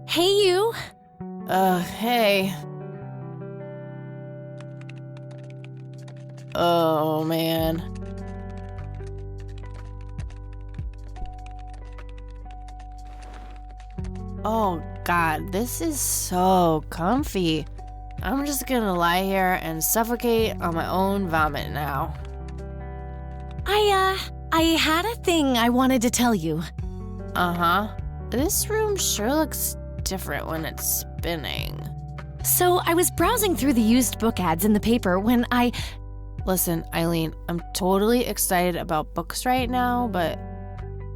Hey, you. Hey. Oh, man. Oh, God, this is so comfy. I'm just gonna lie here and suffocate on my own vomit now. I had a thing I wanted to tell you. Uh-huh. This room sure looks different when it's spinning. So I was browsing through the used book ads in the paper when Listen, Eileen, I'm totally excited about books right now, but...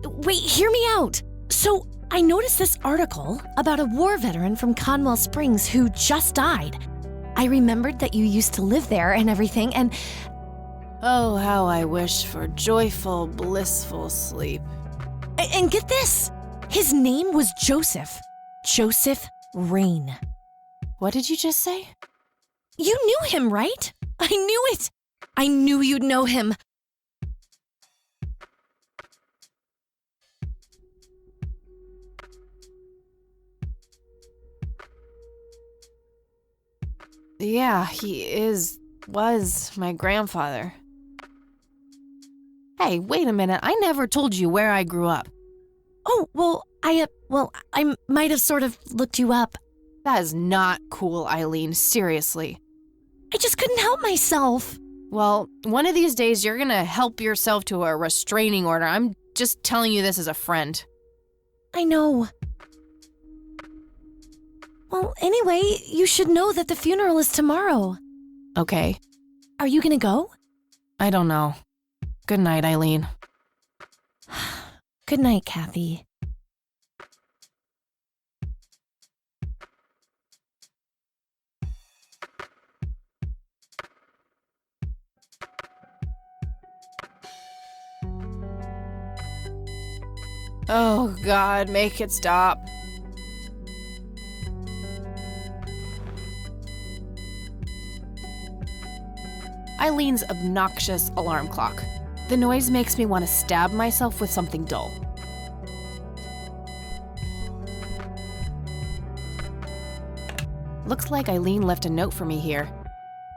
Wait, hear me out. So I noticed this article about a war veteran from Conwell Springs who just died. I remembered that you used to live there and everything, and... Oh, how I wish for joyful, blissful sleep. And get this! His name was Joseph. Joseph Rain. What did you just say? You knew him, right? I knew it! I knew you'd know him. Yeah, he was my grandfather. Hey, wait a minute. I never told you where I grew up. Oh, well, I might have sort of looked you up. That is not cool, Eileen. Seriously. I just couldn't help myself. Well, one of these days you're gonna help yourself to a restraining order. I'm just telling you this as a friend. I know. Well, anyway, you should know that the funeral is tomorrow. Okay. Are you gonna go? I don't know. Good night, Eileen. Good night, Kathy. Oh, God, make it stop. Eileen's obnoxious alarm clock. The noise makes me want to stab myself with something dull. Looks like Eileen left a note for me here.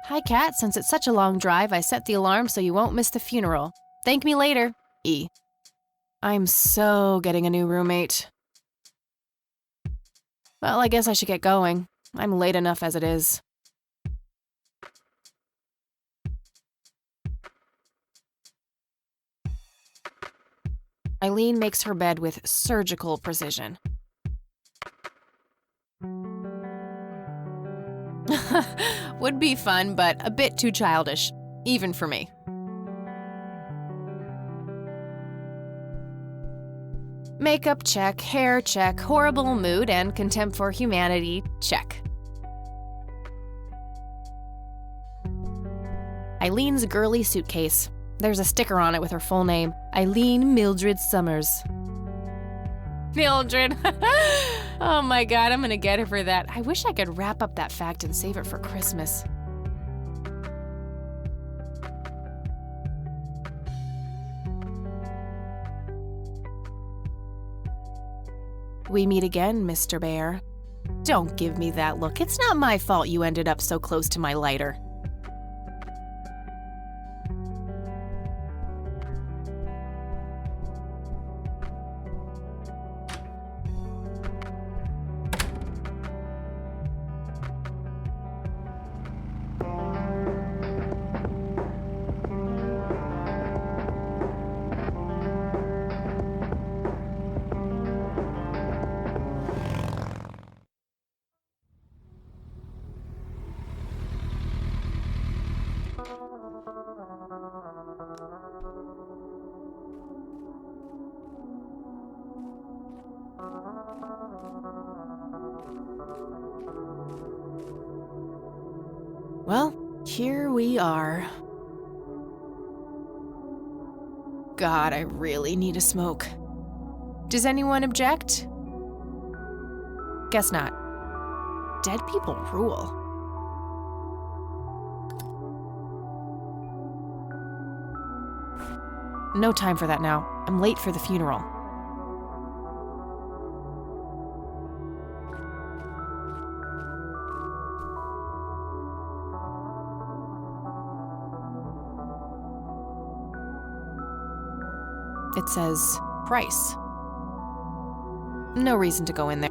Hi, Kat. Since it's such a long drive, I set the alarm so you won't miss the funeral. Thank me later. E. I'm so getting a new roommate. Well, I guess I should get going. I'm late enough as it is. Eileen makes her bed with surgical precision. Would be fun, but a bit too childish, even for me. Makeup check, hair check, horrible mood and contempt for humanity check. Eileen's girly suitcase. There's a sticker on it with her full name, Eileen Mildred Summers. Mildred. Oh my God, I'm gonna get her for that. I wish I could wrap up that fact and save it for Christmas. We meet again, Mr. Bear. Don't give me that look. It's not my fault you ended up so close to my lighter. Well, here we are. God, I really need a smoke. Does anyone object? Guess not. Dead people rule. No time for that now. I'm late for the funeral. It says price. No reason to go in there.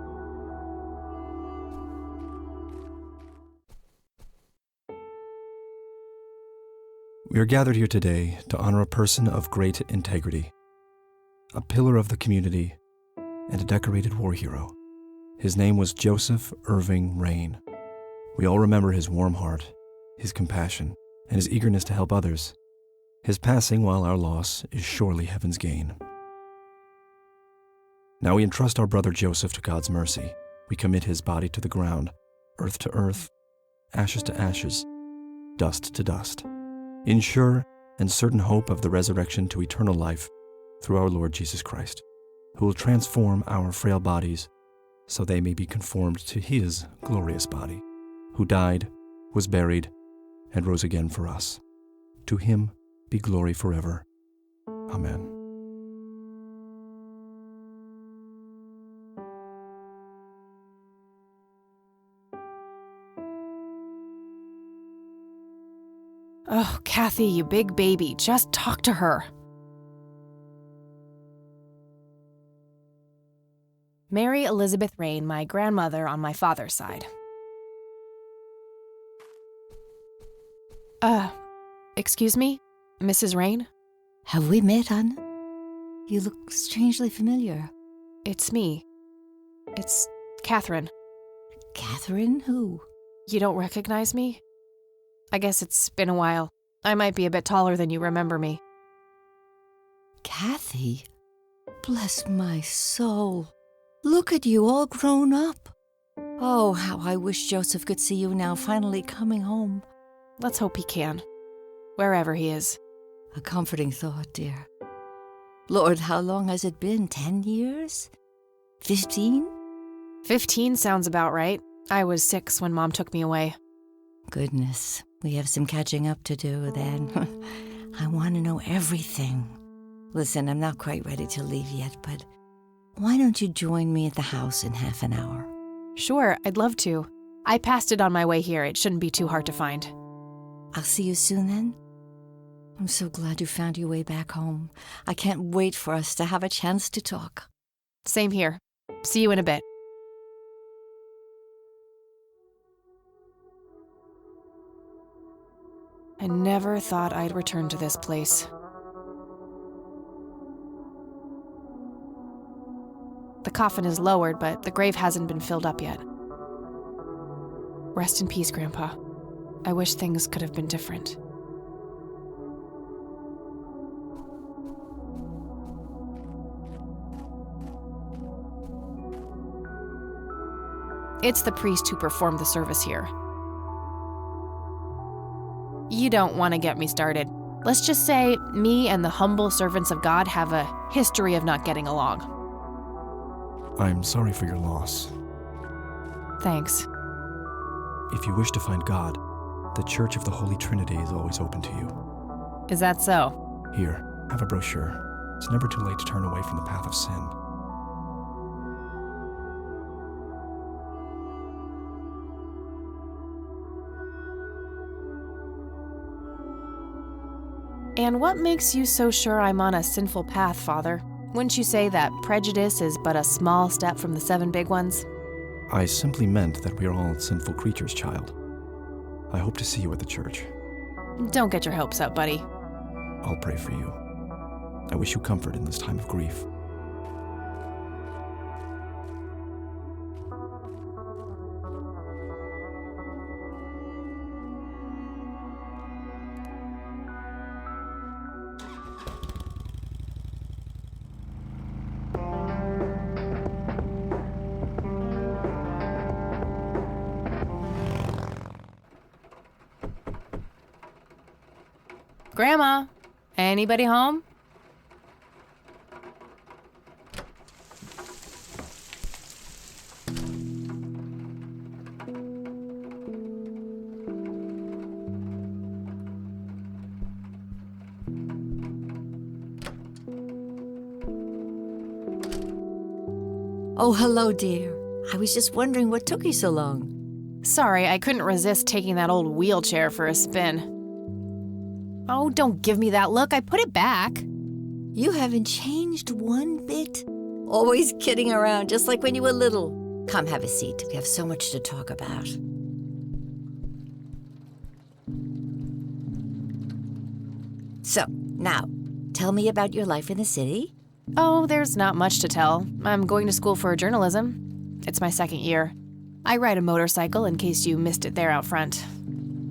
We are gathered here today to honor a person of great integrity, a pillar of the community, and a decorated war hero. His name was Joseph Irving Rain. We all remember his warm heart, his compassion, and his eagerness to help others. His passing, while our loss, is surely heaven's gain. Now we entrust our brother Joseph to God's mercy. We commit his body to the ground, earth to earth, ashes to ashes, dust to dust, in sure and certain hope of the resurrection to eternal life through our Lord Jesus Christ, who will transform our frail bodies so they may be conformed to his glorious body, who died, was buried, and rose again for us. To him be glory forever. Amen. Oh, Kathy, you big baby, just talk to her. Mary Elizabeth Rain, my grandmother on my father's side. Excuse me, Mrs. Rain? Have we met, Anna? You look strangely familiar. It's me. It's Catherine. Catherine who? You don't recognize me? I guess it's been a while. I might be a bit taller than you remember me. Kathy? Bless my soul. Look at you, all grown up. Oh, how I wish Joseph could see you now, finally coming home. Let's hope he can. Wherever he is. A comforting thought, dear. Lord, how long has it been? 10 years? 15? 15 sounds about right. I was 6 when Mom took me away. Goodness, we have some catching up to do then. I want to know everything. Listen, I'm not quite ready to leave yet, but why don't you join me at the house in half an hour? Sure, I'd love to. I passed it on my way here. It shouldn't be too hard to find. I'll see you soon then. I'm so glad you found your way back home. I can't wait for us to have a chance to talk. Same here. See you in a bit. I never thought I'd return to this place. The coffin is lowered, but the grave hasn't been filled up yet. Rest in peace, Grandpa. I wish things could have been different. It's the priest who performed the service here. You don't want to get me started. Let's just say me and the humble servants of God have a history of not getting along. I'm sorry for your loss. Thanks. If you wish to find God, the Church of the Holy Trinity is always open to you. Is that so? Here, have a brochure. It's never too late to turn away from the path of sin. And what makes you so sure I'm on a sinful path, Father? Wouldn't you say that prejudice is but a small step from the 7 big ones? I simply meant that we are all sinful creatures, child. I hope to see you at the church. Don't get your hopes up, buddy. I'll pray for you. I wish you comfort in this time of grief. Grandma, anybody home? Oh, hello, dear. I was just wondering what took you so long. Sorry, I couldn't resist taking that old wheelchair for a spin. Oh, don't give me that look. I put it back. You haven't changed one bit. Always kidding around, just like when you were little. Come, have a seat. We have so much to talk about. So, now, tell me about your life in the city. Oh, there's not much to tell. I'm going to school for journalism. It's my second year. I ride a motorcycle in case you missed it there out front.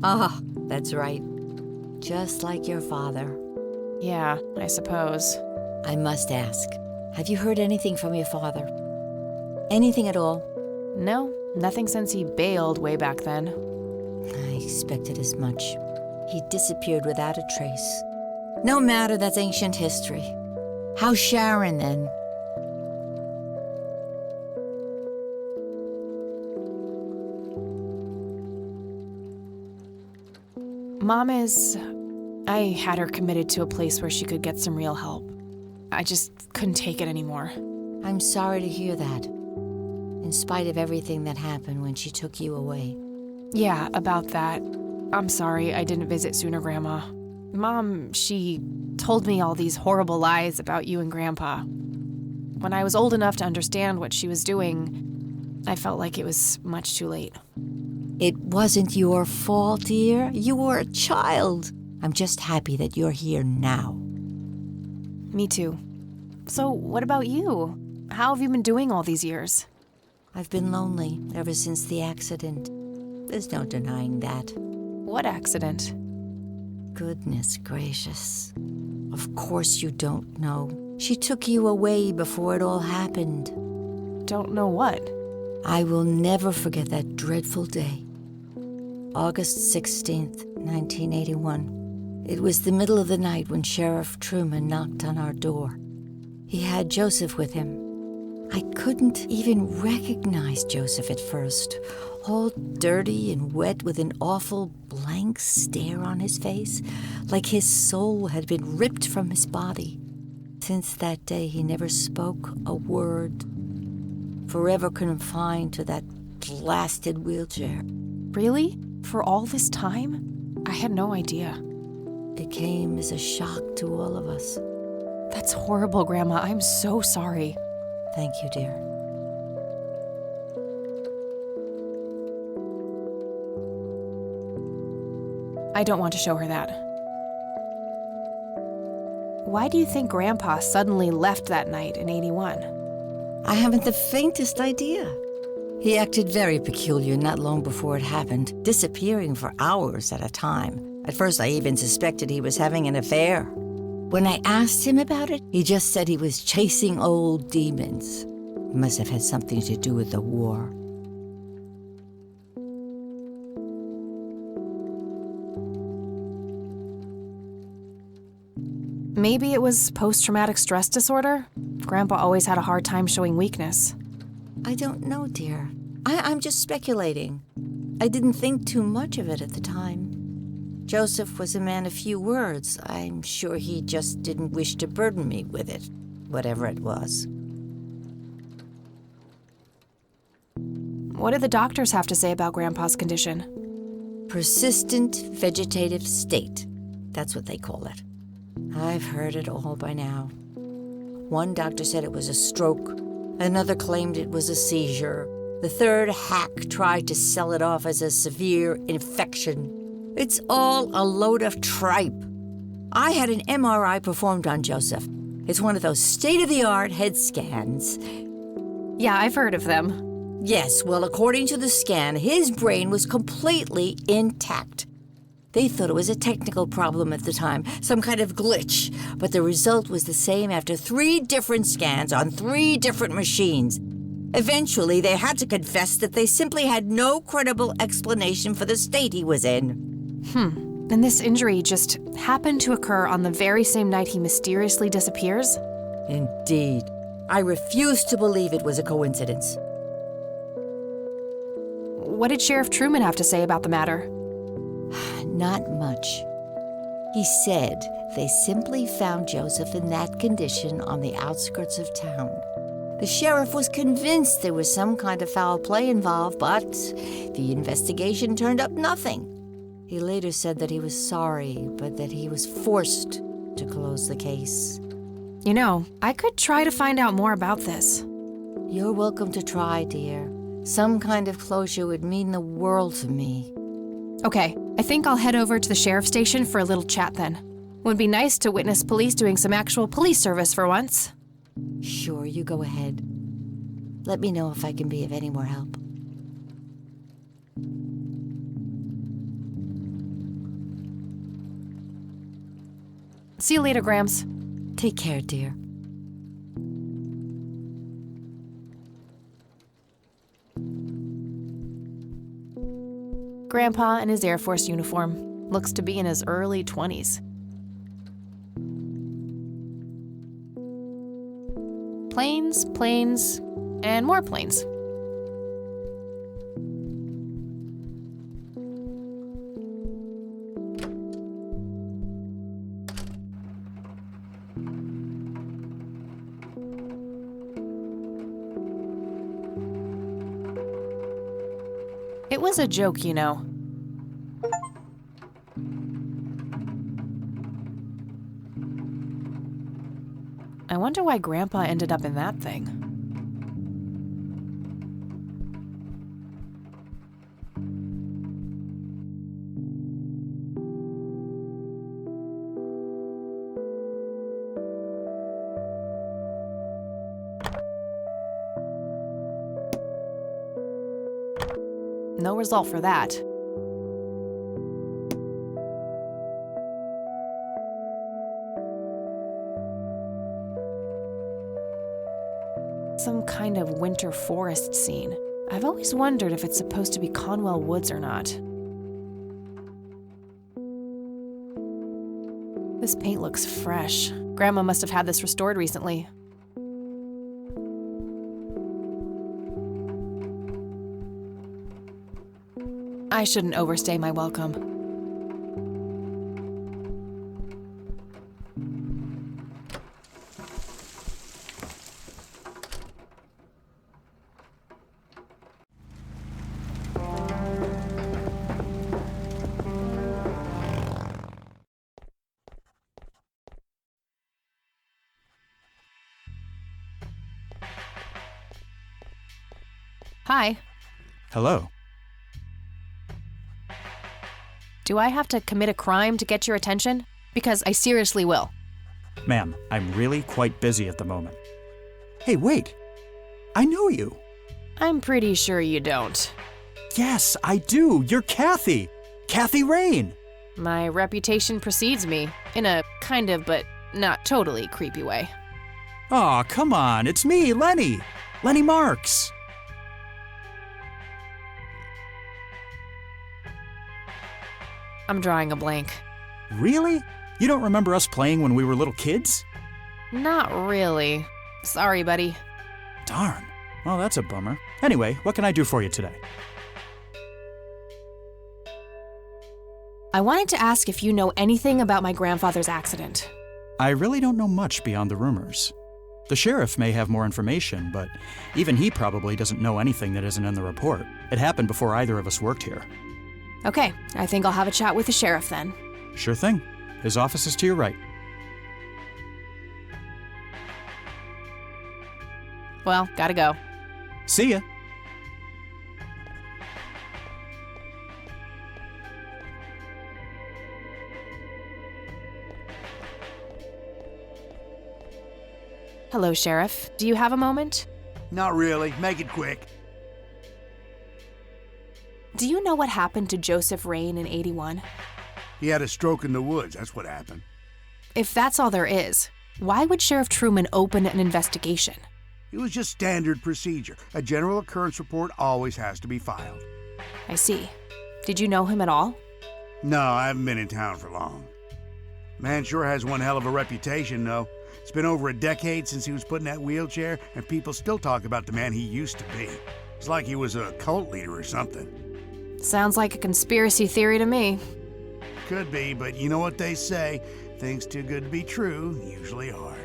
Ah, that's right. Just like your father. Yeah, I suppose. I must ask, have you heard anything from your father? Anything at all? No, nothing since he bailed way back then. I expected as much. He disappeared without a trace. No matter, that's ancient history. How's Sharon, then? Mom is... I had her committed to a place where she could get some real help. I just couldn't take it anymore. I'm sorry to hear that. In spite of everything that happened when she took you away. Yeah, about that. I'm sorry I didn't visit sooner, Grandma. Mom, she told me all these horrible lies about you and Grandpa. When I was old enough to understand what she was doing, I felt like it was much too late. It wasn't your fault, dear. You were a child. I'm just happy that you're here now. Me too. So, what about you? How have you been doing all these years? I've been lonely ever since the accident. There's no denying that. What accident? Goodness gracious. Of course you don't know. She took you away before it all happened. Don't know what. I will never forget that dreadful day. August 16th, 1981. It was the middle of the night when Sheriff Truman knocked on our door. He had Joseph with him. I couldn't even recognize Joseph at first, all dirty and wet with an awful blank stare on his face, like his soul had been ripped from his body. Since that day, he never spoke a word, forever confined to that blasted wheelchair. Really? For all this time? I had no idea. It came as a shock to all of us. That's horrible, Grandma. I'm so sorry. Thank you, dear. I don't want to show her that. Why do you think Grandpa suddenly left that night in 81? I haven't the faintest idea. He acted very peculiar not long before it happened, disappearing for hours at a time. At first, I even suspected he was having an affair. When I asked him about it, he just said he was chasing old demons. It must have had something to do with the war. Maybe it was post-traumatic stress disorder? Grandpa always had a hard time showing weakness. I don't know, dear. I'm just speculating. I didn't think too much of it at the time. Joseph was a man of few words. I'm sure he just didn't wish to burden me with it, whatever it was. What did the doctors have to say about Grandpa's condition? Persistent vegetative state. That's what they call it. I've heard it all by now. One doctor said it was a stroke. Another claimed it was a seizure. The third hack tried to sell it off as a severe infection. It's all a load of tripe. I had an MRI performed on Joseph. It's one of those state-of-the-art head scans. Yeah, I've heard of them. Yes, well, according to the scan, his brain was completely intact. They thought it was a technical problem at the time, some kind of glitch, but the result was the same after 3 different scans on 3 different machines. Eventually, they had to confess that they simply had no credible explanation for the state he was in. And this injury just happened to occur on the very same night he mysteriously disappears? Indeed. I refuse to believe it was a coincidence. What did Sheriff Truman have to say about the matter? Not much. He said they simply found Joseph in that condition on the outskirts of town. The sheriff was convinced there was some kind of foul play involved, but the investigation turned up nothing. He later said that he was sorry, but that he was forced to close the case. You know, I could try to find out more about this. You're welcome to try, dear. Some kind of closure would mean the world to me. Okay, I think I'll head over to the sheriff's station for a little chat then. Would be nice to witness police doing some actual police service for once. Sure, you go ahead. Let me know if I can be of any more help. See you later, Grams. Take care, dear. Grandpa in his Air Force uniform. Looks to be in his early 20s. Planes, planes, and more planes. It was a joke, you know. I wonder why Grandpa ended up in that thing. No result for that. Some kind of winter forest scene. I've always wondered if it's supposed to be Conwell Woods or not. This paint looks fresh. Grandma must have had this restored recently. I shouldn't overstay my welcome. Hi. Hello. Do I have to commit a crime to get your attention? Because I seriously will. Ma'am, I'm really quite busy at the moment. Hey, wait. I know you. I'm pretty sure you don't. Yes, I do. You're Kathy. Kathy Rain. My reputation precedes me, in a kind of but not totally creepy way. Aw, come on. It's me, Lenny. Lenny Marks. I'm drawing a blank. Really? You don't remember us playing when we were little kids? Not really. Sorry, buddy. Darn. Well, that's a bummer. Anyway, what can I do for you today? I wanted to ask if you know anything about my grandfather's accident. I really don't know much beyond the rumors. The sheriff may have more information, but even he probably doesn't know anything that isn't in the report. It happened before either of us worked here. Okay, I think I'll have a chat with the sheriff then. Sure thing. His office is to your right. Well, gotta go. See ya. Hello, Sheriff. Do you have a moment? Not really. Make it quick. Do you know what happened to Joseph Rain in '81? He had a stroke in the woods. That's what happened. If that's all there is, why would Sheriff Truman open an investigation? It was just standard procedure. A general occurrence report always has to be filed. I see. Did you know him at all? No, I haven't been in town for long. Man sure has one hell of a reputation, though. It's been over a decade since he was put in that wheelchair, and people still talk about the man he used to be. It's like he was a cult leader or something. Sounds like a conspiracy theory to me. Could be, but you know what they say. Things too good to be true usually are.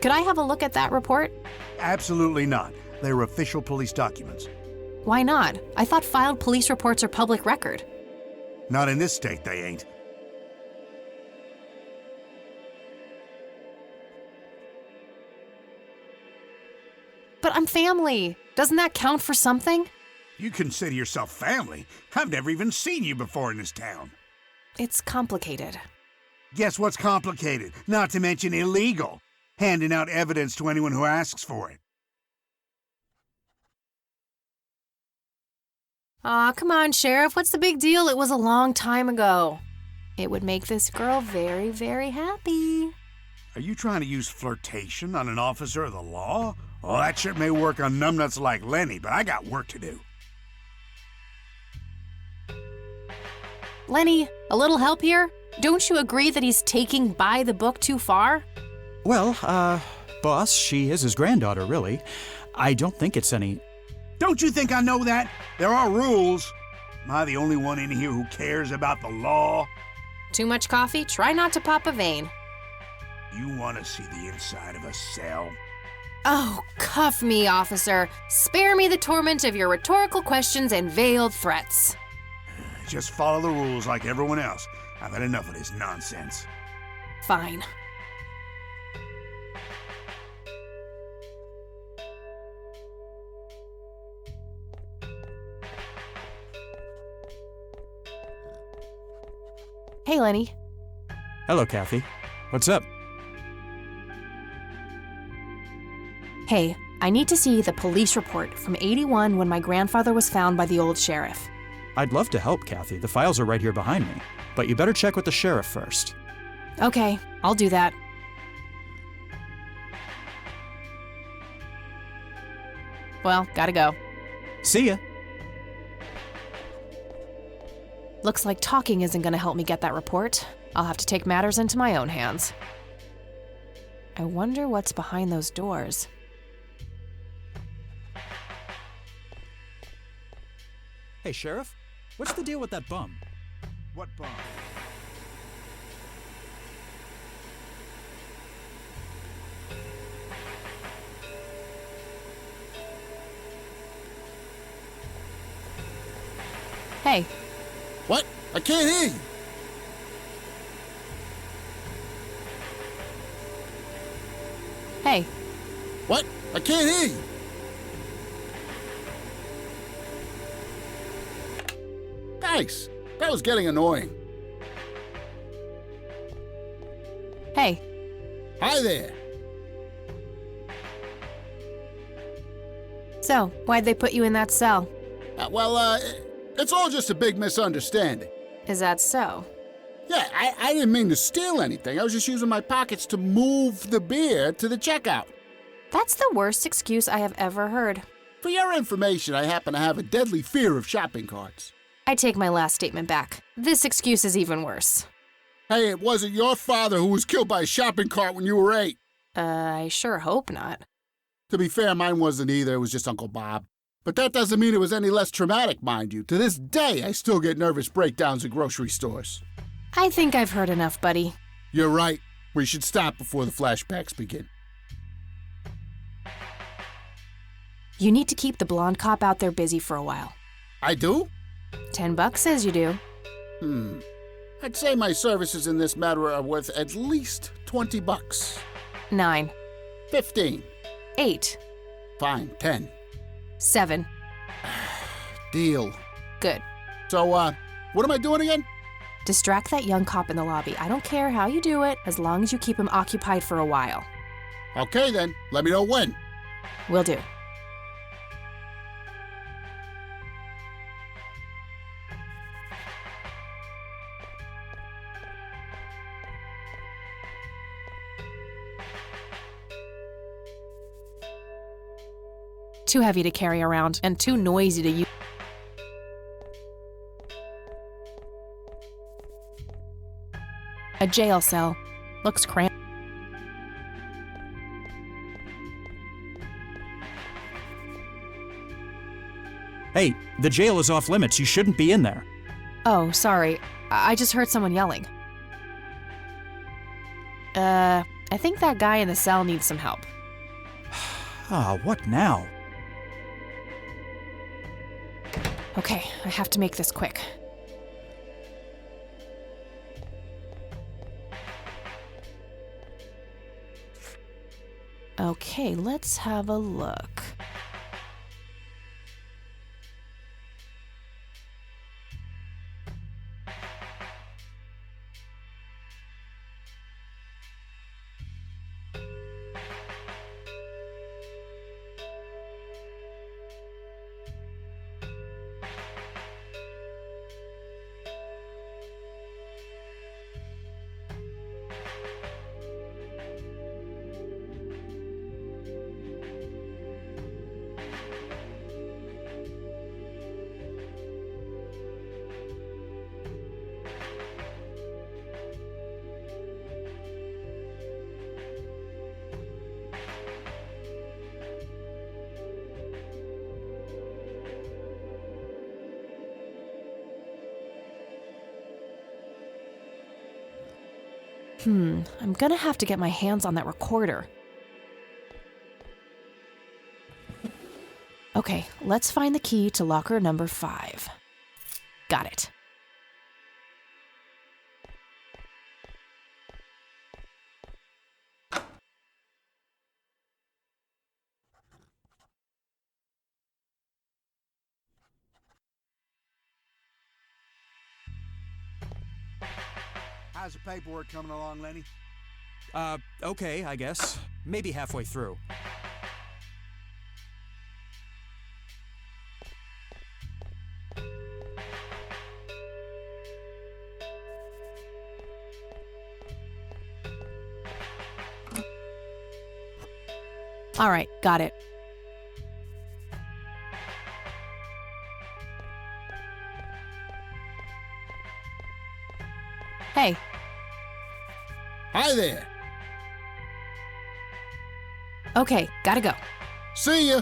Could I have a look at that report? Absolutely not. They're official police documents. Why not? I thought filed police reports are public record. Not in this state, they ain't. But I'm family. Doesn't that count for something? You consider yourself family? I've never even seen you before in this town. It's complicated. Guess what's complicated? Not to mention illegal. Handing out evidence to anyone who asks for it. Aw, come on, Sheriff. What's the big deal? It was a long time ago. It would make this girl very, very happy. Are you trying to use flirtation on an officer of the law? Well, that shit may work on numbnuts like Lenny, but I got work to do. Lenny, a little help here? Don't you agree that he's taking by the book too far? Well, boss, she is his granddaughter, really. I don't think it's any... Don't you think I know that? There are rules. Am I the only one in here who cares about the law? Too much coffee? Try not to pop a vein. You want to see the inside of a cell? Oh, cuff me, officer. Spare me the torment of your rhetorical questions and veiled threats. Just follow the rules like everyone else. I've had enough of this nonsense. Fine. Hey, Lenny. Hello, Kathy. What's up? Hey, I need to see the police report from '81 when my grandfather was found by the old sheriff. I'd love to help, Kathy. The files are right here behind me. But you better check with the sheriff first. Okay, I'll do that. Well, gotta go. See ya. Looks like talking isn't gonna help me get that report. I'll have to take matters into my own hands. I wonder what's behind those doors. Hey, Sheriff. What's the deal with that bum? What bomb? Hey, What? I can't hear you. hey, What? I can't hear you. Nice. That was getting annoying. hey. Hi there. So, why'd they put you in that cell? It's all just a big misunderstanding. Is that so? Yeah, I didn't mean to steal anything. I was just using my pockets to move the beer to the checkout. That's the worst excuse I have ever heard. For your information, I happen to have a deadly fear of shopping carts. I take my last statement back. This excuse is even worse. Hey, it wasn't your father who was killed by a shopping cart when you were 8. I sure hope not. To be fair, mine wasn't either. It was just Uncle Bob. But that doesn't mean it was any less traumatic, mind you. To this day, I still get nervous breakdowns at grocery stores. I think I've heard enough, buddy. You're right. We should stop before the flashbacks begin. You need to keep the blonde cop out there busy for a while. I do? $10 says you do. I'd say my services in this matter are worth at least $20. 9, 15. 8, Fine, 10. 7. Deal. Good. So, what am I doing again? Distract that young cop in the lobby. I don't care how you do it, as long as you keep him occupied for a while. Okay then, let me know when. Will do. Too heavy to carry around and too noisy to use. A jail cell. Looks cramped. Hey, the jail is off limits. You shouldn't be in there. Oh, sorry. I just heard someone yelling. I think that guy in the cell needs some help. Ah, what now? Okay, I have to make this quick. Okay, let's have a look. I'm gonna have to get my hands on that recorder. Okay, let's find the key to locker number 5. Got it. How's the paperwork coming along, Lenny? Okay, I guess. Maybe halfway through. All right, got it. Hey, Hi there. okay, gotta go. See ya.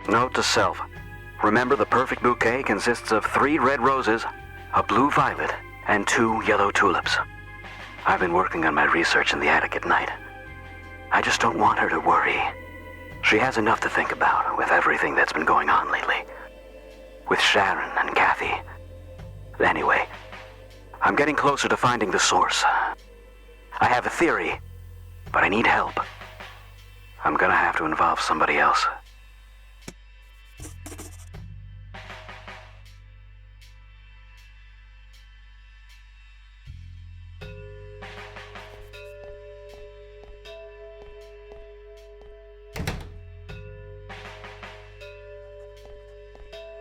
Note to self. Remember, the perfect bouquet consists of 3 red roses, a blue violet, and 2 yellow tulips. I've been working on my research in the attic at night. I just don't want her to worry. She has enough to think about with everything that's been going on lately. With Sharon and Kathy. Anyway, I'm getting closer to finding the source. I have a theory, but I need help. I'm gonna have to involve somebody else.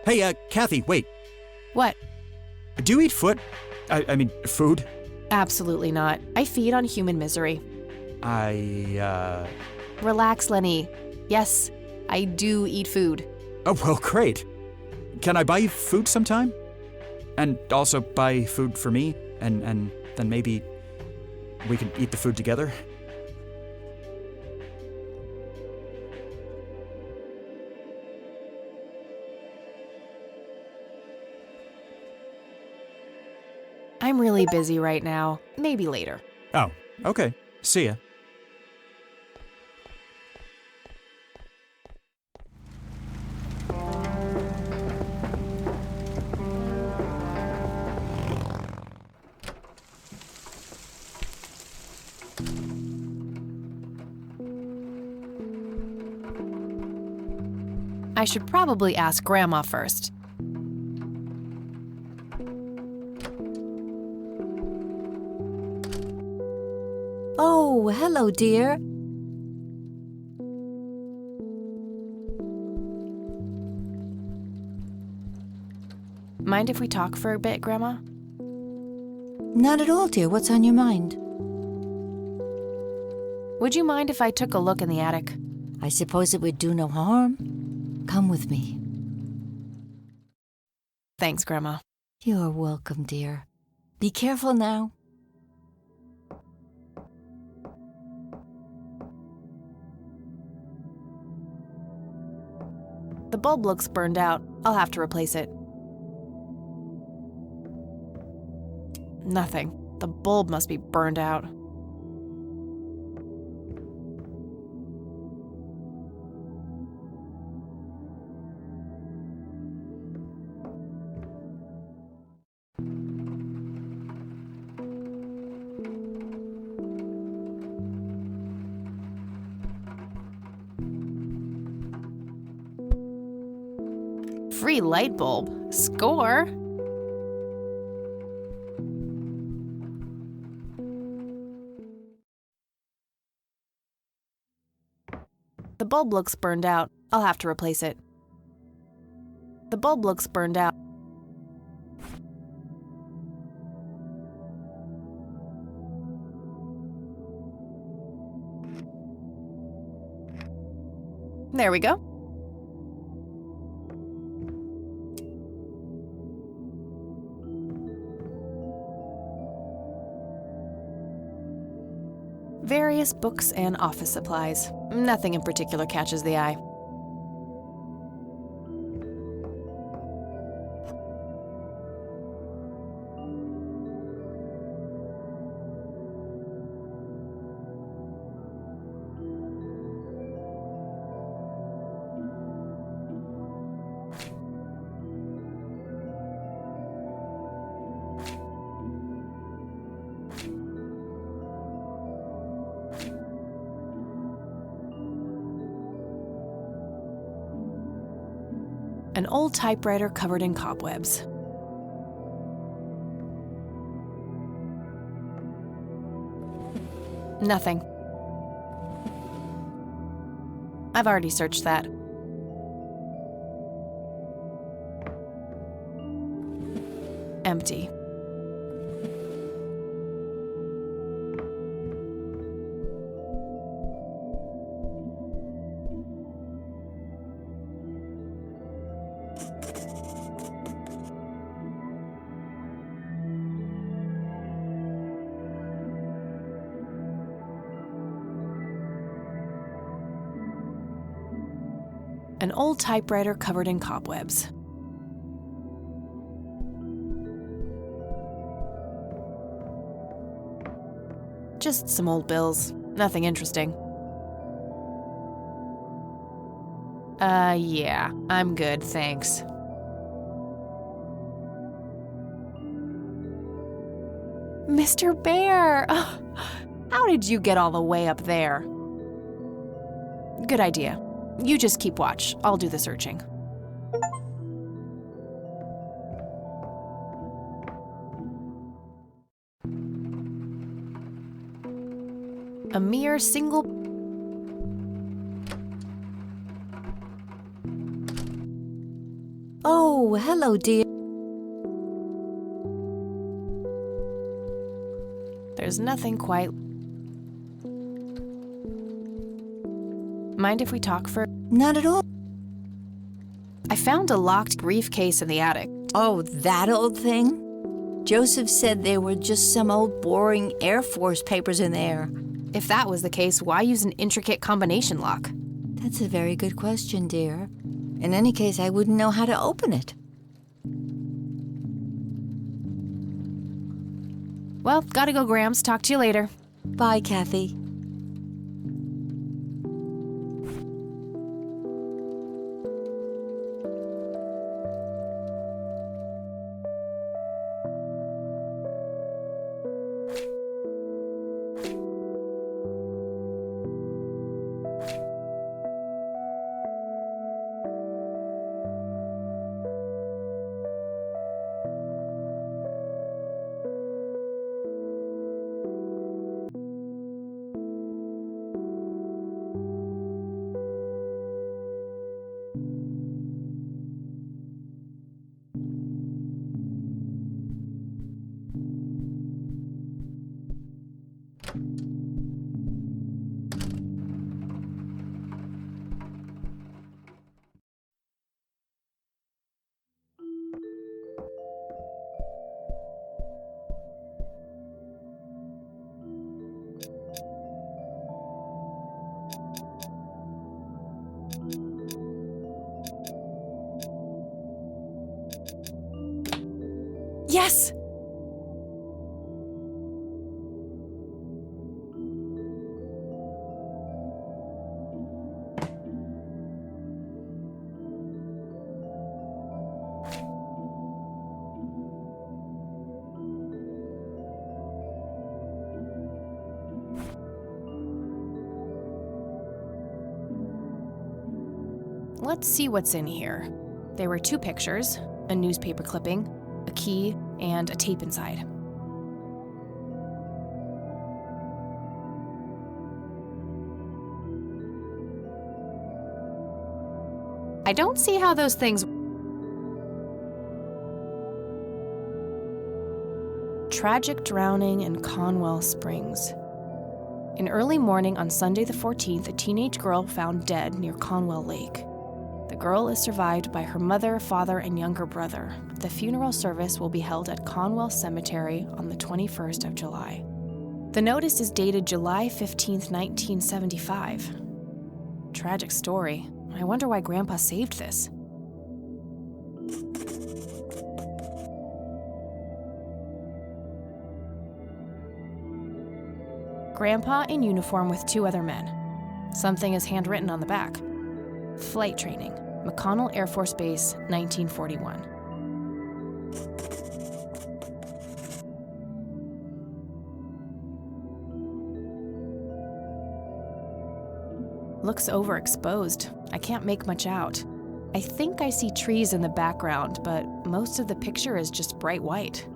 Hey, Kathy, wait. What? Do you eat foot? I mean, food? Absolutely not. I feed on human misery. Relax, Lenny. Yes, I do eat food. Oh, well, great. Can I buy you food sometime? And also buy food for me? And then maybe we could eat the food together? I'm really busy right now. Maybe later. Oh, okay. See ya. I should probably ask Grandma first. Oh, hello, dear. Mind if we talk for a bit, Grandma? Not at all, dear. What's on your mind? Would you mind if I took a look in the attic? I suppose it would do no harm. Come with me. Thanks, Grandma. You're welcome, dear. Be careful now. The bulb looks burned out. I'll have to replace it. Nothing. The bulb must be burned out. Free light bulb. Score! The bulb looks burned out. I'll have to replace it. The bulb looks burned out. There we go. Various books and office supplies. Nothing in particular catches the eye. An old typewriter covered in cobwebs. Nothing. I've already searched that. Empty. An old typewriter covered in cobwebs. Just some old bills. Nothing interesting. Yeah, I'm good, thanks. Mr. Bear! How did you get all the way up there? Good idea. You just keep watch. I'll do the searching. A mere single... Oh, hello, dear. There's nothing quite... Mind if we talk for... Not at all. I found a locked briefcase in the attic. Oh, that old thing? Joseph said there were just some old boring Air Force papers in there. If that was the case, why use an intricate combination lock? That's a very good question, dear. In any case, I wouldn't know how to open it. Well, gotta go, Grams. Talk to you later. Bye, Kathy. Yes! Let's see what's in here. There were 2 pictures, a newspaper clipping, a key, and a tape inside. I don't see how those things... Tragic drowning in Conwell Springs. In early morning on Sunday the 14th, a teenage girl found dead near Conwell Lake. The girl is survived by her mother, father, and younger brother. The funeral service will be held at Conwell Cemetery on the 21st of July. The notice is dated July 15th, 1975. Tragic story. I wonder why Grandpa saved this. Grandpa in uniform with 2 other men. Something is handwritten on the back. Flight training, McConnell Air Force Base, 1941. Looks overexposed. I can't make much out. I think I see trees in the background, but most of the picture is just bright white.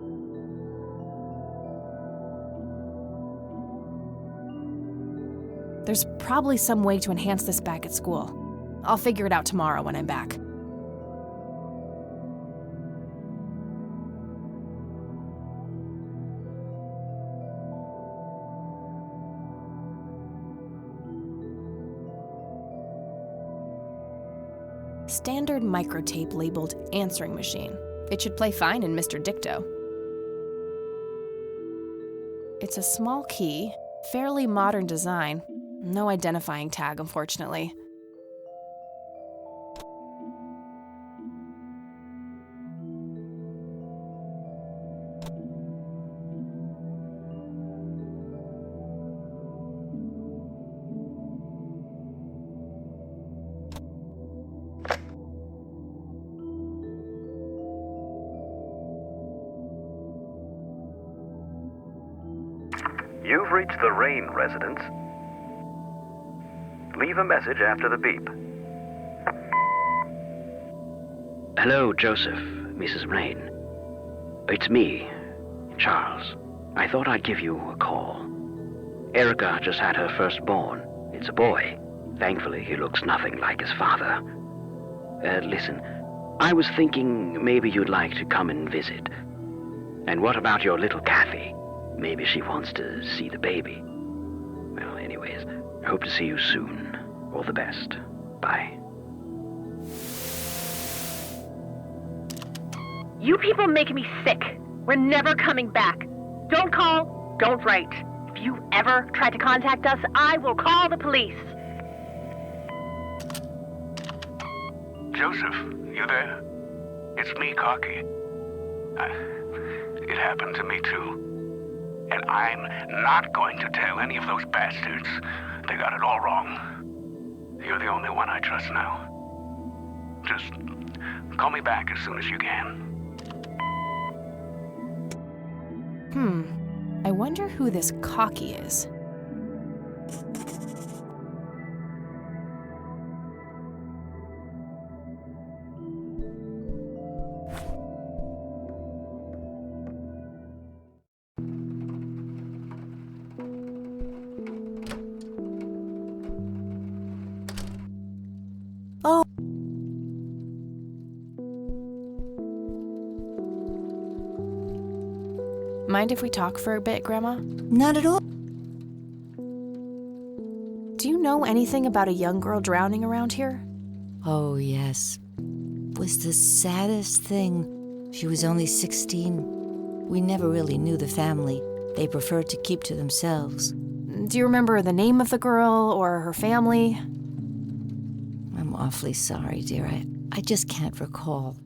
There's probably some way to enhance this back at school. I'll figure it out tomorrow when I'm back. Standard microtape labeled answering machine. It should play fine in Mr. Dicto. It's a small key, fairly modern design. No identifying tag, unfortunately. You've reached the Rain residence. Leave a message after the beep. Hello, Joseph, Mrs. Rain. It's me, Charles. I thought I'd give you a call. Erica just had her firstborn. It's a boy. Thankfully, he looks nothing like his father. Listen, I was thinking maybe you'd like to come and visit. And what about your little Kathy? Maybe she wants to see the baby. Well, anyways, I hope to see you soon. All the best. Bye. You people make me sick. We're never coming back. Don't call, don't write. If you ever try to contact us, I will call the police. Joseph, you there? It's me, Corky. It happened to me too. And I'm not going to tell any of those bastards. They got it all wrong. You're the only one I trust now. Just call me back as soon as you can. I wonder who this Cocky is. Mind if we talk for a bit, Grandma? Not at all. Do you know anything about a young girl drowning around here? Oh, yes. Was the saddest thing. She was only 16. We never really knew the family. They preferred to keep to themselves. Do you remember the name of the girl or her family? I'm awfully sorry, dear. I just can't recall.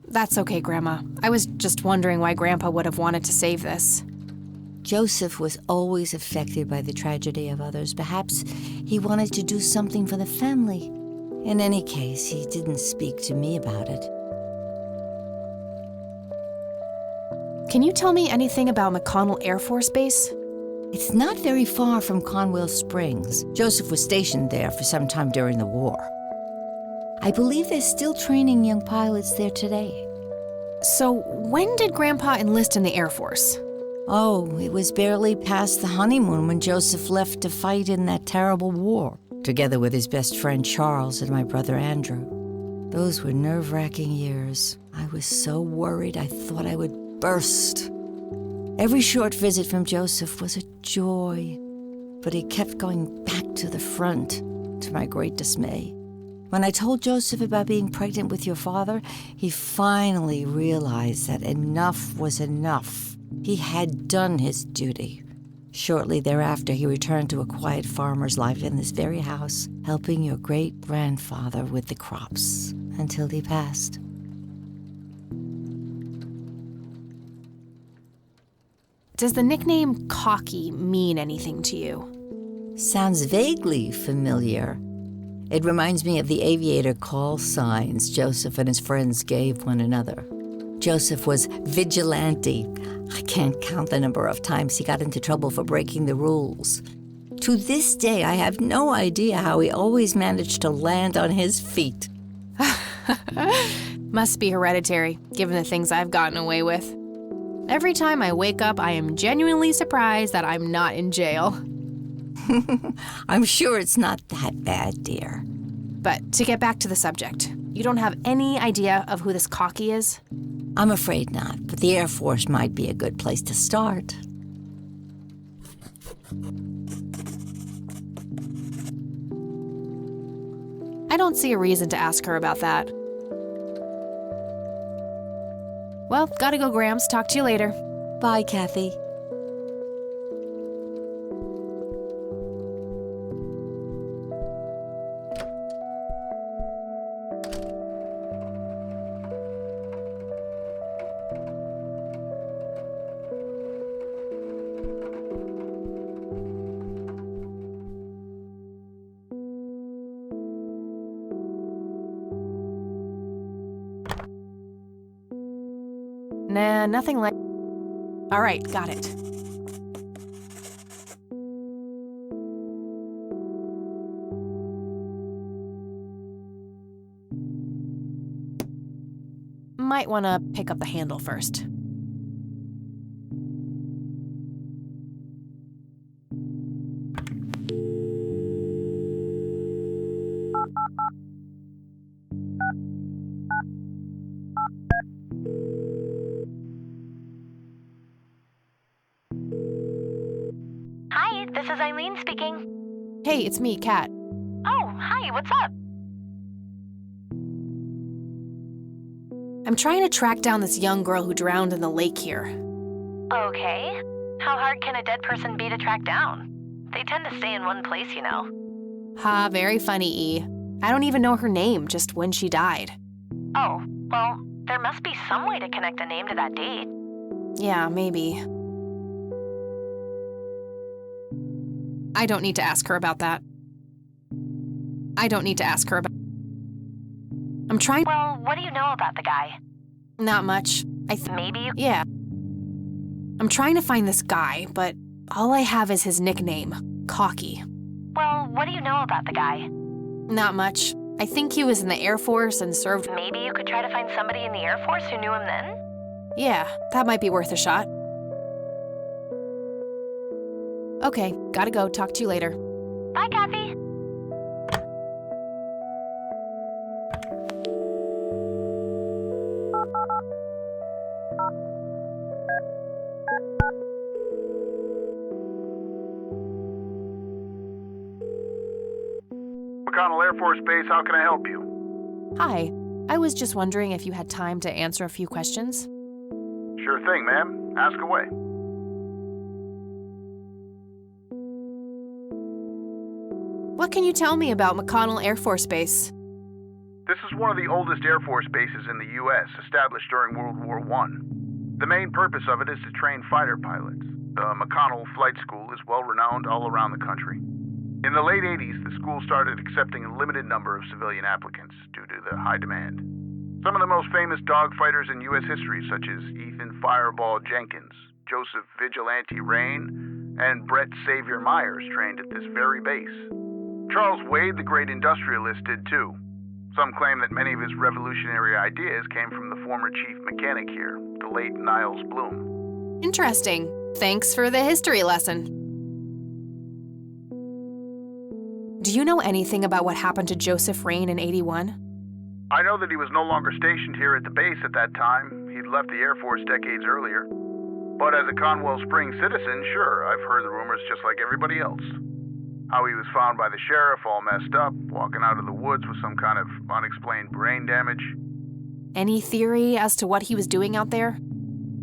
That's okay, Grandma. I was just wondering why Grandpa would have wanted to save this. Joseph was always affected by the tragedy of others. Perhaps he wanted to do something for the family. In any case, he didn't speak to me about it. Can you tell me anything about McConnell Air Force Base? It's not very far from Conwell Springs. Joseph was stationed there for some time during the war. I believe they're still training young pilots there today. So, when did Grandpa enlist in the Air Force? Oh, it was barely past the honeymoon when Joseph left to fight in that terrible war, together with his best friend Charles and my brother Andrew. Those were nerve-wracking years. I was so worried I thought I would burst. Every short visit from Joseph was a joy, but he kept going back to the front, to my great dismay. When I told Joseph about being pregnant with your father, he finally realized that enough was enough. He had done his duty. Shortly thereafter, he returned to a quiet farmer's life in this very house, helping your great-grandfather with the crops, until he passed. Does the nickname Cocky mean anything to you? Sounds vaguely familiar. It reminds me of the aviator call signs Joseph and his friends gave one another. Joseph was vigilante. I can't count the number of times he got into trouble for breaking the rules. To this day, I have no idea how he always managed to land on his feet. Must be hereditary, given the things I've gotten away with. Every time I wake up, I am genuinely surprised that I'm not in jail. I'm sure it's not that bad, dear. But to get back to the subject, you don't have any idea of who this Cocky is? I'm afraid not, but the Air Force might be a good place to start. I don't see a reason to ask her about that. Well, gotta go, Grams. Talk to you later. Bye, Kathy. Nah, nothing like... All right, got it. Might want to pick up the handle first. Hi, this is Eileen speaking. Hey, it's me, Kat. Oh, hi, what's up? I'm trying to track down this young girl who drowned in the lake here. Okay. How hard can a dead person be to track down? They tend to stay in one place, you know. Ha, very funny, E. I don't even know her name, just when she died. Oh, well, there must be some way to connect a name to that date. Yeah, maybe. I don't need to ask her about that. I don't need to ask her about... I'm trying... Well, what do you know about the guy? Not much. Maybe you... Yeah. I'm trying to find this guy, but all I have is his nickname, Cocky. Well, what do you know about the guy? Not much. I think he was in the Air Force and served... Maybe you could try to find somebody in the Air Force who knew him then? Yeah, that might be worth a shot. Okay, gotta go. Talk to you later. Bye, Kathy. McConnell Air Force Base, how can I help you? Hi. I was just wondering if you had time to answer a few questions. Sure thing, ma'am. Ask away. What can you tell me about McConnell Air Force Base? This is one of the oldest Air Force bases in the U.S., established during World War I. The main purpose of it is to train fighter pilots. The McConnell Flight School is well renowned all around the country. In the late 80s, the school started accepting a limited number of civilian applicants due to the high demand. Some of the most famous dogfighters in U.S. history, such as Ethan Fireball Jenkins, Joseph Vigilante Rain, and Brett Savior Myers, trained at this very base. Charles Wade, the great industrialist, did too. Some claim that many of his revolutionary ideas came from the former chief mechanic here, the late Niles Bloom. Interesting. Thanks for the history lesson. Do you know anything about what happened to Joseph Rain in '81? I know that he was no longer stationed here at the base at that time. He'd left the Air Force decades earlier. But as a Conwell Springs citizen, sure, I've heard the rumors just like everybody else. How he was found by the sheriff all messed up, walking out of the woods with some kind of unexplained brain damage. Any theory as to what he was doing out there?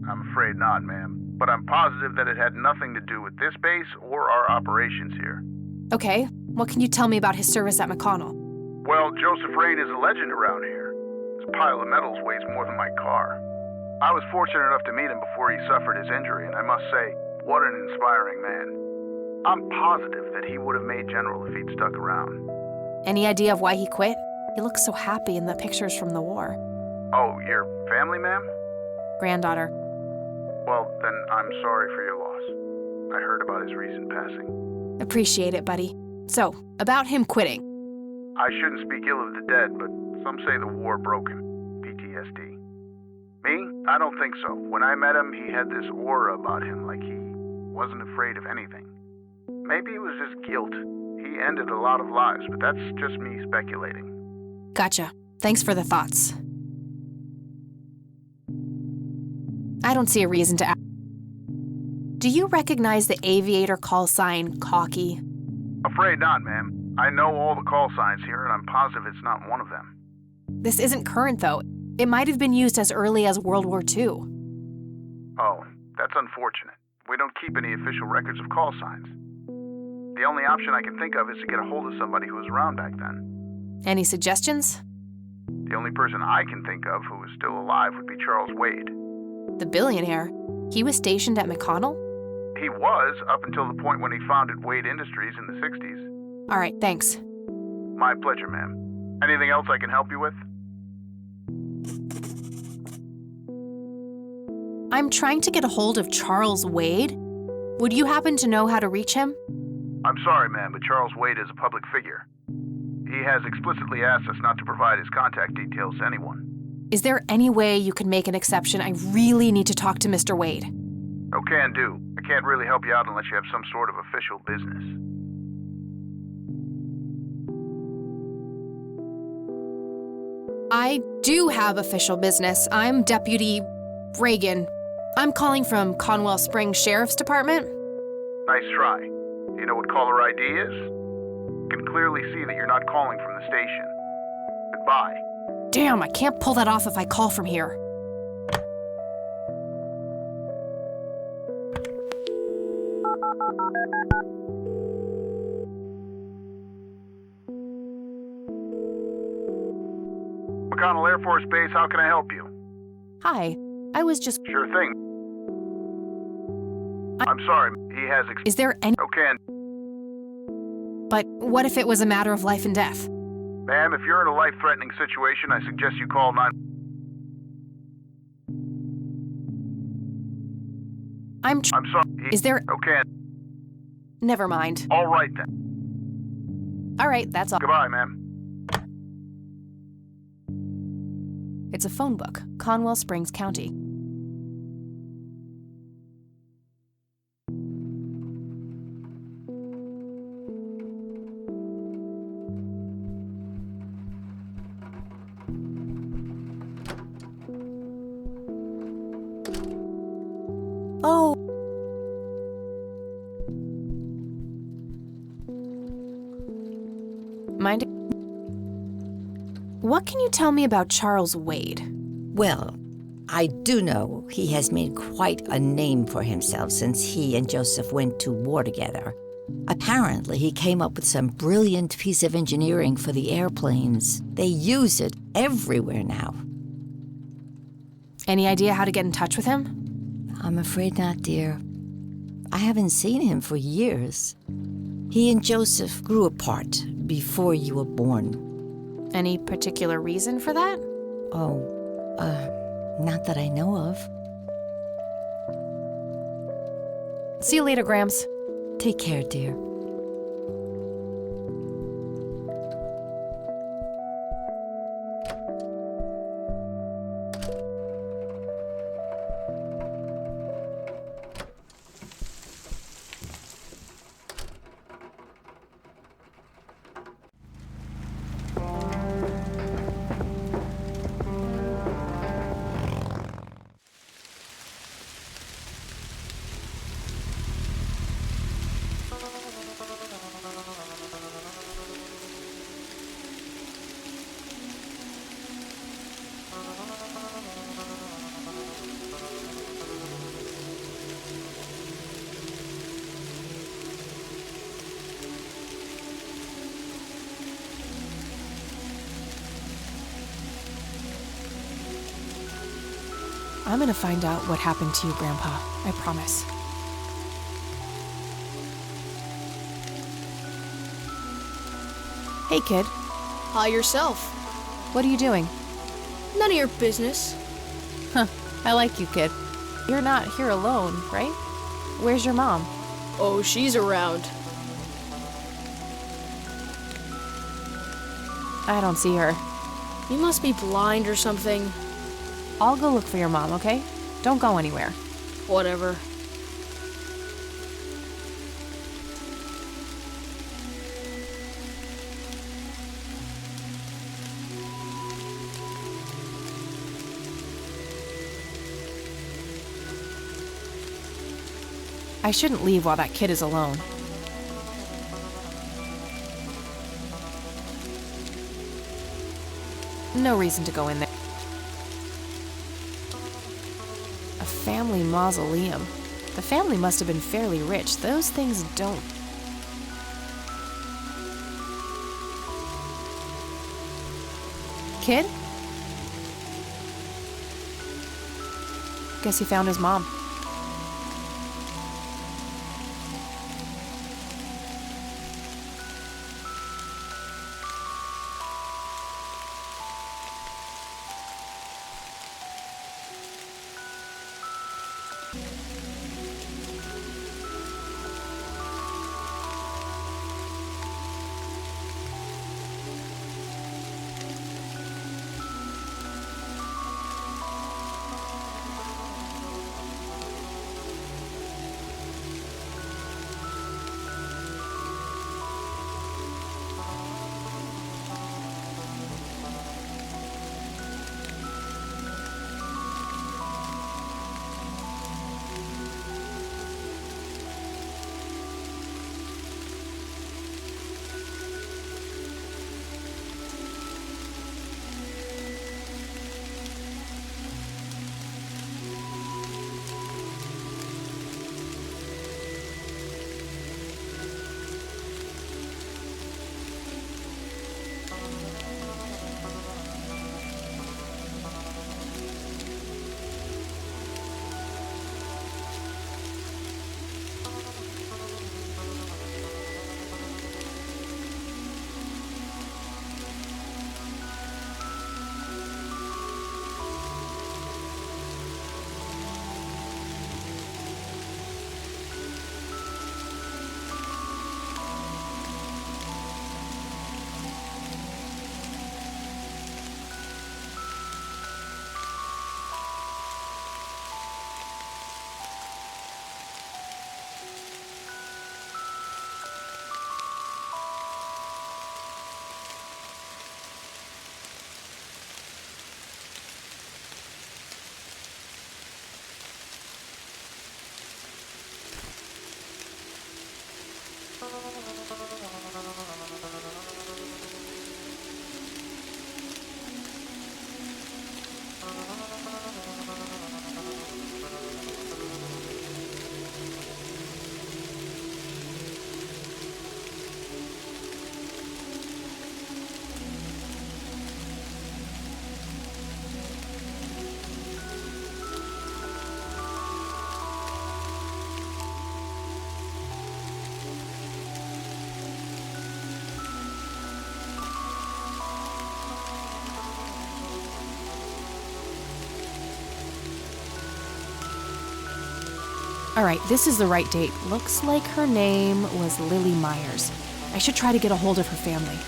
I'm afraid not, ma'am. But I'm positive that it had nothing to do with this base or our operations here. Okay, what can you tell me about his service at McConnell? Well, Joseph Rain is a legend around here. His pile of medals weighs more than my car. I was fortunate enough to meet him before he suffered his injury, and I must say, what an inspiring man. I'm positive that he would have made General if he'd stuck around. Any idea of why he quit? He looks so happy in the pictures from the war. Oh, your family, ma'am? Granddaughter. Well, then I'm sorry for your loss. I heard about his recent passing. Appreciate it, buddy. So, about him quitting. I shouldn't speak ill of the dead, but some say the war broke him. PTSD. Me? I don't think so. When I met him, he had this aura about him, like he wasn't afraid of anything. Maybe it was just guilt. He ended a lot of lives, but that's just me speculating. Gotcha. Thanks for the thoughts. I don't see a reason to ask. Do you recognize the aviator call sign, Cocky? Afraid not, ma'am. I know all the call signs here, and I'm positive it's not one of them. This isn't current, though. It might have been used as early as World War II. Oh, that's unfortunate. We don't keep any official records of call signs. The only option I can think of is to get a hold of somebody who was around back then. Any suggestions? The only person I can think of who is still alive would be Charles Wade. The billionaire? He was stationed at McConnell? He was, up until the point when he founded Wade Industries in the 60s. All right, thanks. My pleasure, ma'am. Anything else I can help you with? I'm trying to get a hold of Charles Wade. Would you happen to know how to reach him? I'm sorry, ma'am, but Charles Wade is a public figure. He has explicitly asked us not to provide his contact details to anyone. Is there any way you can make an exception? I really need to talk to Mr. Wade. Oh, can do. I can't really help you out unless you have some sort of official business. I do have official business. I'm Deputy Reagan. I'm calling from Conwell Springs Sheriff's Department. Nice try. Do you know what caller ID is? You can clearly see that you're not calling from the station. Goodbye. Damn, I can't pull that off if I call from here. McConnell Air Force Base, how can I help you? Hi, I was just... Sure thing. I'm sorry, he has... Is there any... Okay. But what if it was a matter of life and death? Ma'am, if you're in a life-threatening situation, I suggest you call 9... I'm sorry. Is there... Okay. Never mind. All right, then. All right, that's all. Goodbye, ma'am. It's a phone book, Conwell Springs County. Oh. Mind? What can you tell me about Charles Wade? Well, I do know he has made quite a name for himself since he and Joseph went to war together. Apparently, he came up with some brilliant piece of engineering for the airplanes. They use it everywhere now. Any idea how to get in touch with him? I'm afraid not, dear. I haven't seen him for years. He and Joseph grew apart before you were born. Any particular reason for that? Oh, not that I know of. See you later, Gramps. Take care, dear. I'm gonna find out what happened to you, Grandpa. I promise. Hey, kid. Hi yourself. What are you doing? None of your business. Huh. I like you, kid. You're not here alone, right? Where's your mom? Oh, she's around. I don't see her. You must be blind or something. I'll go look for your mom, okay? Don't go anywhere. Whatever. I shouldn't leave while that kid is alone. No reason to go in there. A family mausoleum. The family must have been fairly rich. Those things don't... Kid? Guess he found his mom. All right, this is the right date. Looks like her name was Lily Myers. I should try to get a hold of her family.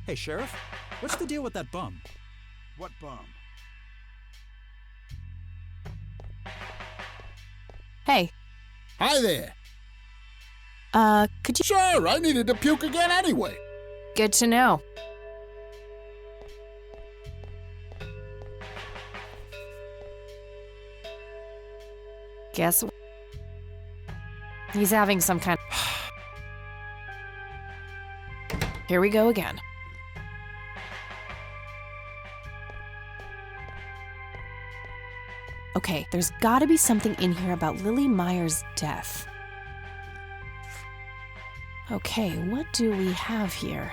Hey, Sheriff, what's the deal with that bum? What bum? Hey. Hi there. Could you... Sure, I needed to puke again anyway. Good to know. Guess... He's having some kind of... Here we go again. Okay, there's gotta be something in here about Lily Myers' death. Okay, what do we have here?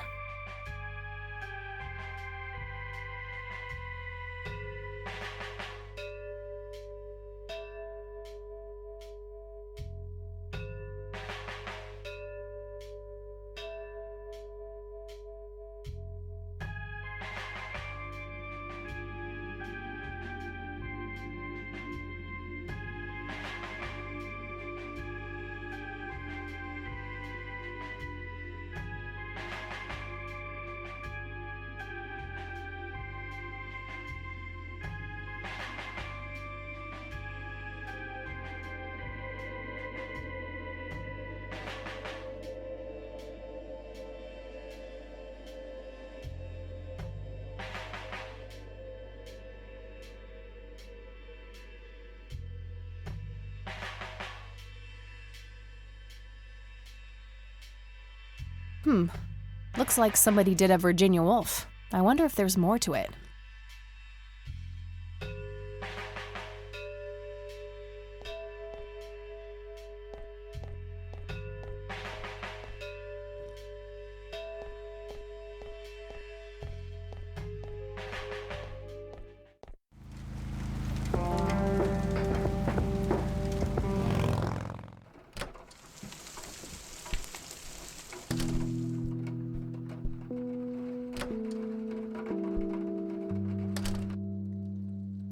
Looks like somebody did a Virginia Woolf. I wonder if there's more to it.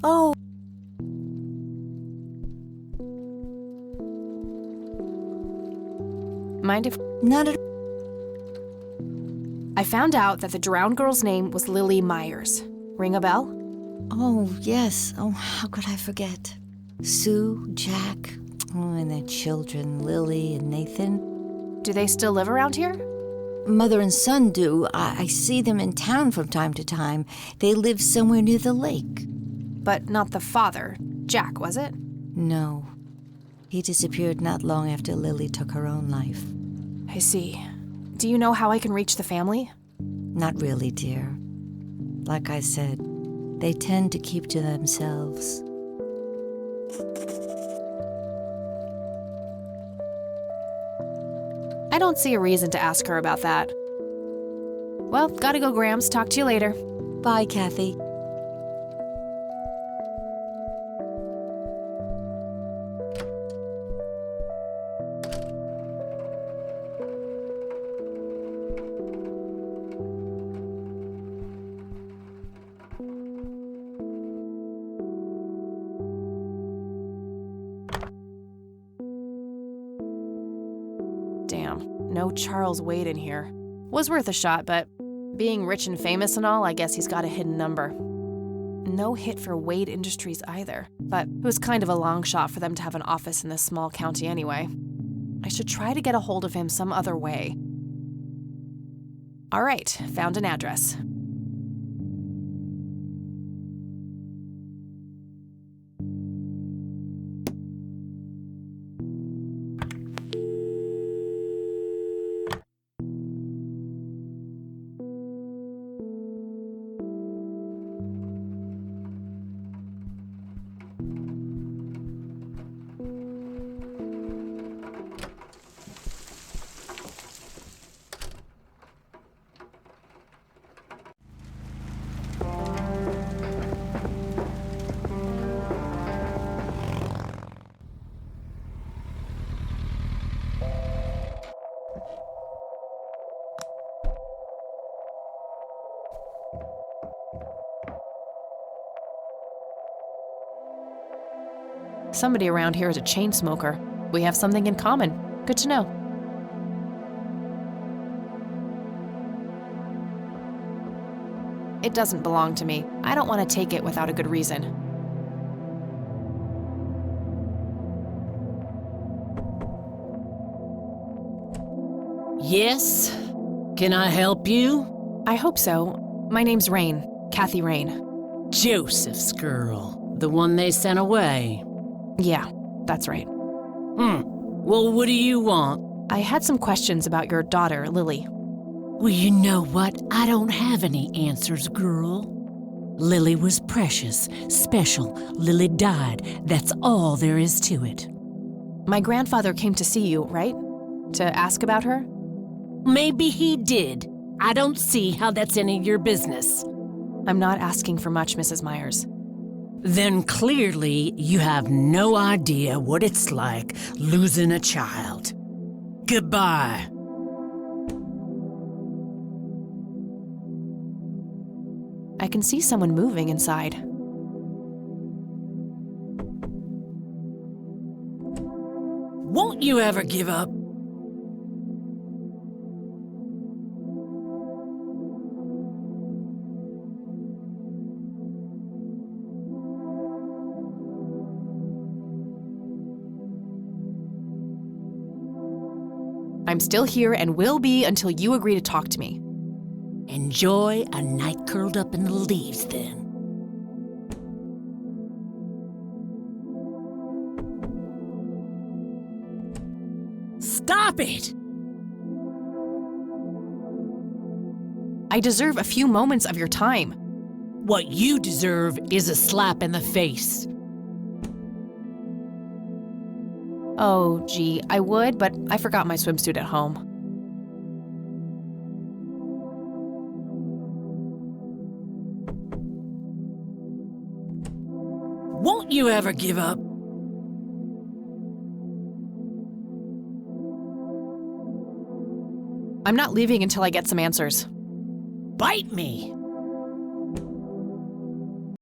Oh. Mind if... Not at... I found out that the drowned girl's name was Lily Myers. Ring a bell? Oh, yes. Oh, how could I forget? Sue, Jack, and their children, Lily and Nathan. Do they still live around here? Mother and son do. I see them in town from time to time. They live somewhere near the lake. But not the father. Jack, was it? No. He disappeared not long after Lily took her own life. I see. Do you know how I can reach the family? Not really, dear. Like I said, they tend to keep to themselves. I don't see a reason to ask her about that. Well, gotta go, Grams. Talk to you later. Bye, Kathy. Damn, no Charles Wade in here. Was worth a shot, but being rich and famous and all, I guess he's got a hidden number. No hit for Wade Industries either, but it was kind of a long shot for them to have an office in this small county anyway. I should try to get a hold of him some other way. All right, found an address. Somebody around here is a chain smoker. We have something in common. Good to know. It doesn't belong to me. I don't want to take it without a good reason. Yes? Can I help you? I hope so. My name's Rain. Kathy Rain. Joseph's girl. The one they sent away. Yeah, that's right. Well, what do you want? I had some questions about your daughter, Lily. Well, you know what? I don't have any answers, girl. Lily was precious, special. Lily died. That's all there is to it. My grandfather came to see you, right? To ask about her? Maybe he did. I don't see how that's any of your business. I'm not asking for much, Mrs. Myers. Then clearly you have no idea what it's like losing a child. Goodbye. I can see someone moving inside. Won't you ever give up? I'm still here and will be until you agree to talk to me. Enjoy a night curled up in the leaves, then. Stop it! I deserve a few moments of your time. What you deserve is a slap in the face. Oh, gee, I would, but I forgot my swimsuit at home. Won't you ever give up? I'm not leaving until I get some answers. Bite me!